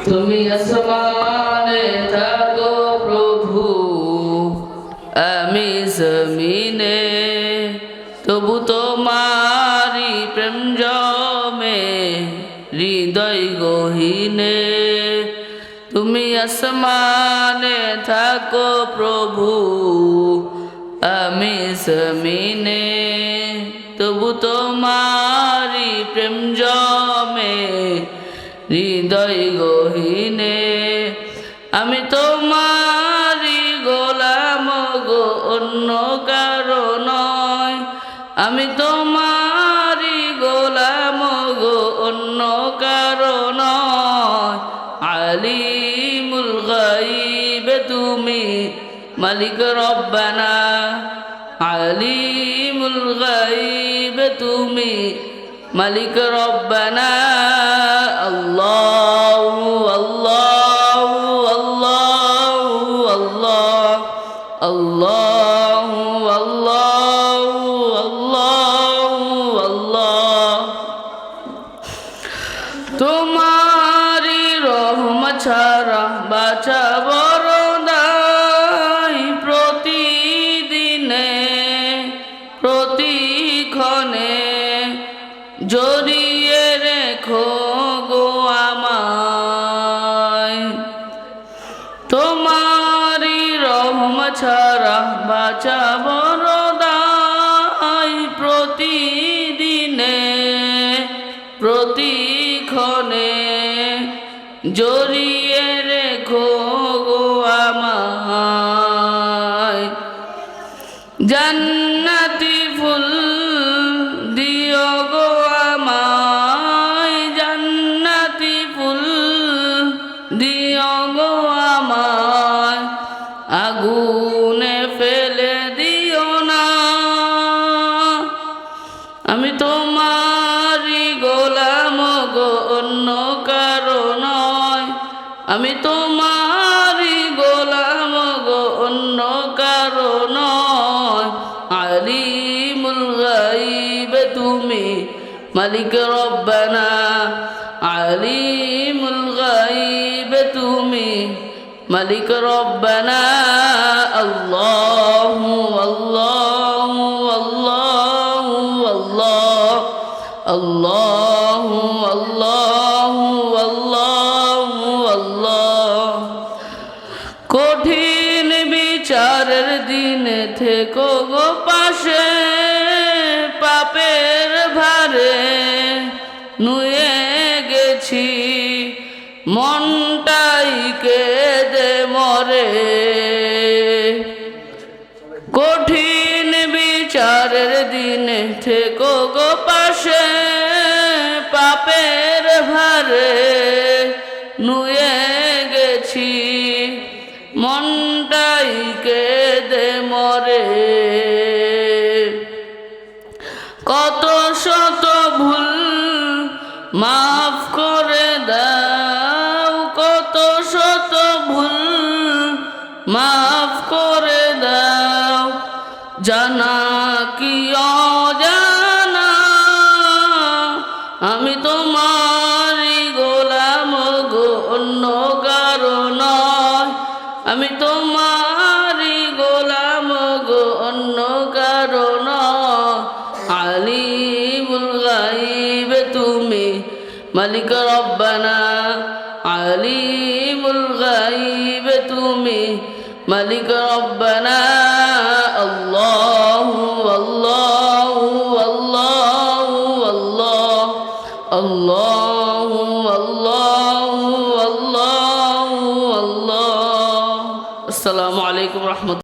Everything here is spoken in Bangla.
তুমি আসমানে থাকো প্রভু, আমি জমিনে, তবু তোমারি প্রেম জমে হৃদয় গহীনে। তুমি আসমানে থাকো প্রভু, আমি জমিনে, তবু তোমারি প্রেম জমে হৃদয় গহীনে। আমি তোমারি গোলাম গো, অন্য কারো নয়। আমি তোমারি গোলাম গো, অন্য কারো নয়। আলিমুল গায়ব তুমি মালিক রব্বানা, আলিমুল গায়ব তুমি মালিক রব্বানা। আল্লাহু আল্লাহু আল্লাহু আল্লাহ, আল্লাহু আল্লাহু আল্লাহু আল্লাহ। তোমারি রহমত ছাড়া বাঁচা বড় দায়। প্রতিদিনে প্রতিক্ষণে জড়িয়ে রেখো গো আমায়। তোমারি রহমত ছাড়া বাঁচা বড় দায়। প্রতিদিনে প্রতিক্ষণে জড়িয়ে রেখো গো আমায়। জান্নাতি ফুল দিও গো আমায়, জান্নাতি ফুল দিও গো আমায়। আগুনে ফেলে দিও না, আমি তোমারি গোলাম গো, অন্য কারো নয়। আমি তোমারি গোলাম গো, অন্য কারো নয়। আলিমুল গায়ব তুমি মালিক রব্বানা, আলিমুল গায়ব তুমি মালিক রব্বানা। আল্লাহু আল্লাহু আল্লাহু আল্লাহ, আল্লাহু আল্লাহু আল্লাহু আল্লাহ। কঠিন বিচারের দিন থেকো গো পাশে, পাপের ভারে নুয়ে গেছি, মনটাই কেঁদে মরে। কঠিন বিচারের দিন থেকো গো পাশে, পাপের ভারে নুয়ে গেছি, মনটাই কেঁদে মরে। কত শত ভুল মাফ করে দাও, কত শত ভুল মাফ করে দাও। জানা কি অজানা আমি তোমারি গোলাম গো, অন্য কারো নয়। আমি তোমারি গোলাম গো, অন্য কারো নয়। আলিমুল গায়ব তুমি মালিক রব্বানা, আলিমুল গায়ব তুমি মালিক রব্বানা। আল্লাহু আল্লাহু আল্লাহু আল্লাহ, আল্লাহু আল্লাহু আল্লাহু আল্লাহ। আসসালামু আলাইকুম রহমতুল্লাহ।